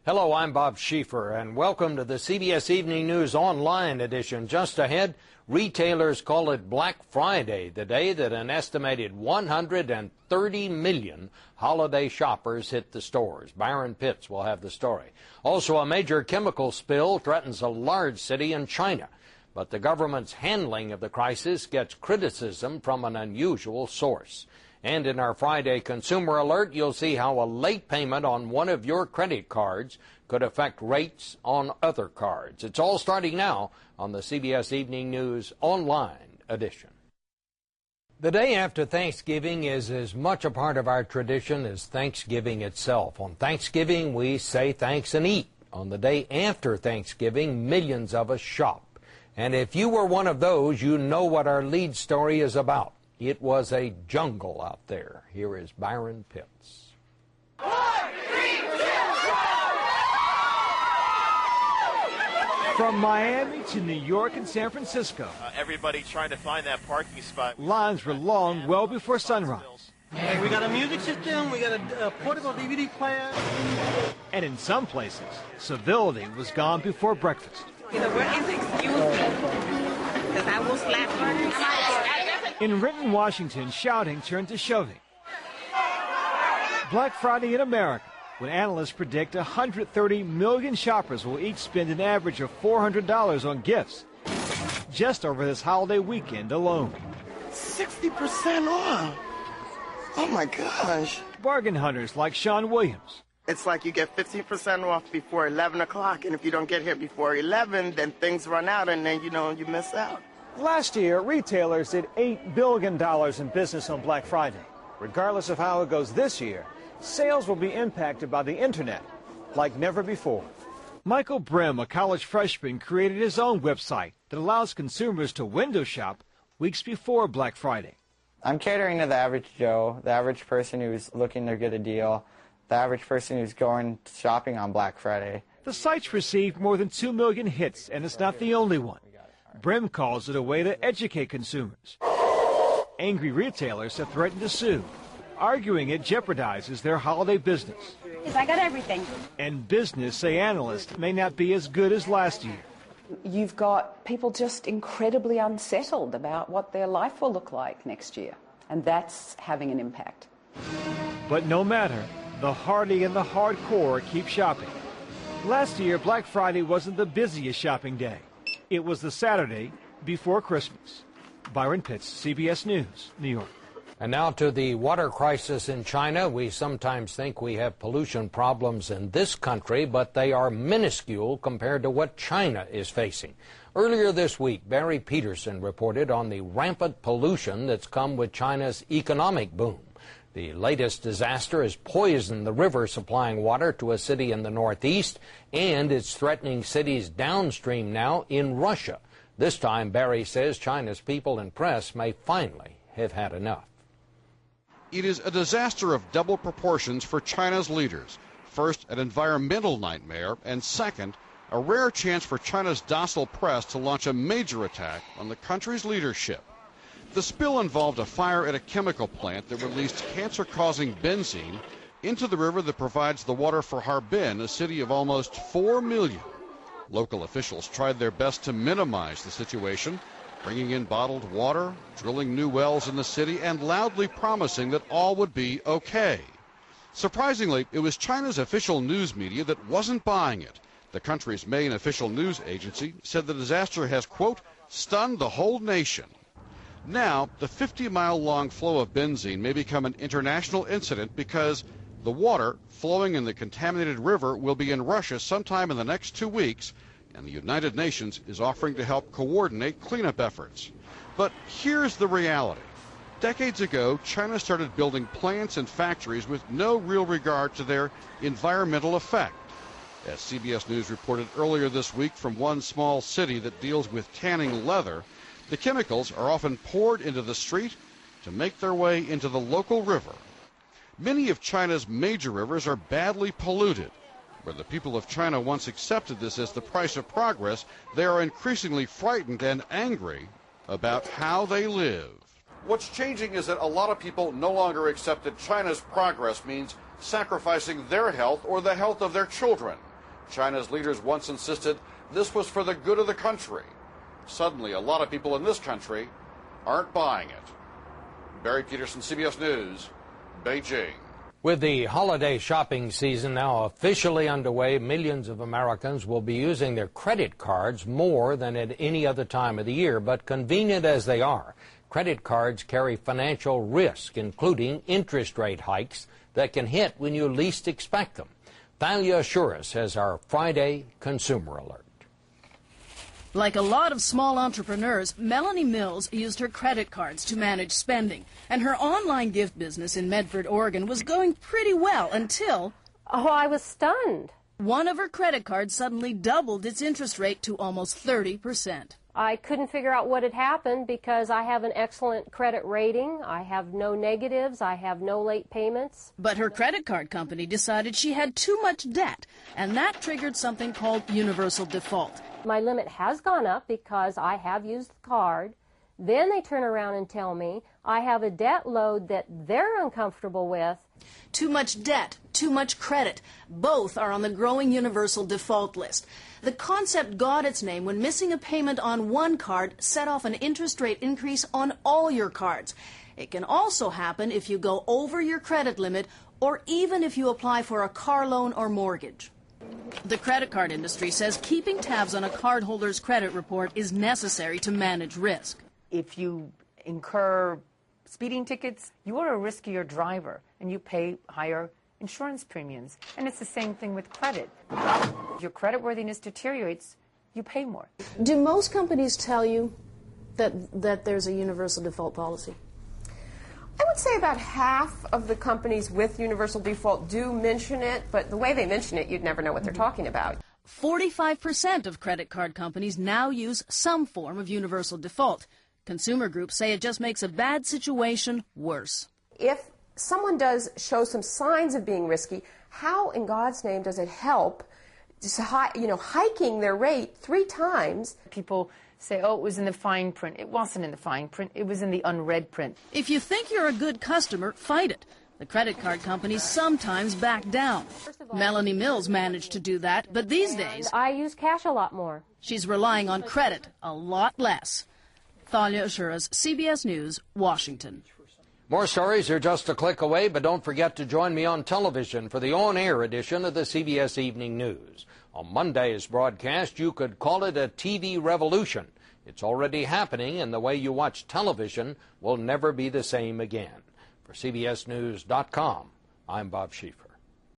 Hello, I'm Bob Schieffer, and welcome to the CBS Evening News Online edition. Just ahead, retailers call it Black Friday, the day that an estimated 130 million holiday shoppers hit the stores. Byron Pitts will have the story. Also, a major chemical spill threatens a large city in China, but the government's handling of the crisis gets criticism from an unusual source. And in our Friday Consumer Alert, you'll see how a late payment on one of your credit cards could affect rates on other cards. It's all starting now on the CBS Evening News Online edition. The day after Thanksgiving is as much a part of our tradition as Thanksgiving itself. On Thanksgiving, we say thanks and eat. On the day after Thanksgiving, millions of us shop. And if you were one of those, you know what our lead story is about. It was a jungle out there. Here is Byron Pitts. 1, 3, 2, 1! From Miami to New York and San Francisco. Everybody trying to find that parking spot. Lines were long well before sunrise. We got a music system, we got a portable DVD player. And in some places, civility was gone before breakfast. Where is excuse me? Because I will slap you. In Renton, Washington, shouting turned to shoving. Black Friday in America, when analysts predict 130 million shoppers will each spend an average of $400 on gifts just over this holiday weekend alone. 60% off. Oh my gosh. Bargain hunters like Sean Williams. It's like you get 50% off before 11 o'clock, and if you don't get here before 11, then things run out, and then, you miss out. Last year, retailers did $8 billion in business on Black Friday. Regardless of how it goes this year, sales will be impacted by the internet like never before. Michael Brim, a college freshman, created his own website that allows consumers to window shop weeks before Black Friday. I'm catering to the average Joe, the average person who's looking to get a deal, the average person who's going shopping on Black Friday. The site's received more than 2 million hits, and it's not the only one. Brim calls it a way to educate consumers. Angry retailers have threatened to sue, arguing it jeopardizes their holiday business. Yes, I got everything. And business, say analysts, may not be as good as last year. You've got people just incredibly unsettled about what their life will look like next year, and that's having an impact. But no matter, the hardy and the hardcore keep shopping. Last year, Black Friday wasn't the busiest shopping day. It was the Saturday before Christmas. Byron Pitts, CBS News, New York. And now to the water crisis in China. We sometimes think we have pollution problems in this country, but they are minuscule compared to what China is facing. Earlier this week, Barry Peterson reported on the rampant pollution that's come with China's economic boom. The latest disaster has poisoned the river supplying water to a city in the northeast, and it's threatening cities downstream now in Russia. This time, Barry says China's people and press may finally have had enough. It is a disaster of double proportions for China's leaders. First, an environmental nightmare, and second, a rare chance for China's docile press to launch a major attack on the country's leadership. The spill involved a fire at a chemical plant that released cancer-causing benzene into the river that provides the water for Harbin, a city of almost 4 million. Local officials tried their best to minimize the situation, bringing in bottled water, drilling new wells in the city, and loudly promising that all would be okay. Surprisingly, it was China's official news media that wasn't buying it. The country's main official news agency said the disaster has, quote, stunned the whole nation. Now, the 50-mile-long flow of benzene may become an international incident because the water flowing in the contaminated river will be in Russia sometime in the next 2 weeks, and the United Nations is offering to help coordinate cleanup efforts. But here's the reality. Decades ago, China started building plants and factories with no real regard to their environmental effect. As CBS News reported earlier this week from one small city that deals with tanning leather, the chemicals are often poured into the street to make their way into the local river. Many of China's major rivers are badly polluted. Where the people of China once accepted this as the price of progress, they are increasingly frightened and angry about how they live. What's changing is that a lot of people no longer accept that China's progress means sacrificing their health or the health of their children. China's leaders once insisted this was for the good of the country. Suddenly, a lot of people in this country aren't buying it. Barry Peterson, CBS News, Beijing. With the holiday shopping season now officially underway, millions of Americans will be using their credit cards more than at any other time of the year. But convenient as they are, credit cards carry financial risk, including interest rate hikes that can hit when you least expect them. Thalia Shuras has our Friday Consumer Alert. Like a lot of small entrepreneurs, Melanie Mills used her credit cards to manage spending. And her online gift business in Medford, Oregon was going pretty well until... Oh, I was stunned. One of her credit cards suddenly doubled its interest rate to almost 30%. I couldn't figure out what had happened because I have an excellent credit rating. I have no negatives. I have no late payments. But her credit card company decided she had too much debt, and that triggered something called universal default. My limit has gone up because I have used the card. Then they turn around and tell me I have a debt load that they're uncomfortable with. Too much debt, too much credit. Both are on the growing universal default list. The concept got its name when missing a payment on one card set off an interest rate increase on all your cards. It can also happen if you go over your credit limit or even if you apply for a car loan or mortgage. The credit card industry says keeping tabs on a cardholder's credit report is necessary to manage risk. If you incur speeding tickets, you are a riskier driver and you pay higher insurance premiums. And it's the same thing with credit. If your creditworthiness deteriorates, you pay more. Do most companies tell you that there's a universal default policy? I would say about half of the companies with universal default do mention it, but the way they mention it, you'd never know what they're talking about. 45% of credit card companies now use some form of universal default. Consumer groups say it just makes a bad situation worse. If someone does show some signs of being risky, how in God's name does it help just hiking their rate 3 times? People say, oh, it was in the fine print. It wasn't in the fine print. It was in the unread print. If you think you're a good customer, fight it. The credit card companies sometimes back down. Melanie Mills managed to do that, but these days... I use cash a lot more. She's relying on credit a lot less. Thalia Shuras, CBS News, Washington. More stories are just a click away, but don't forget to join me on television for the on-air edition of the CBS Evening News. On Monday's broadcast, you could call it a TV revolution. It's already happening, and the way you watch television will never be the same again. For CBSNews.com, I'm Bob Schieffer.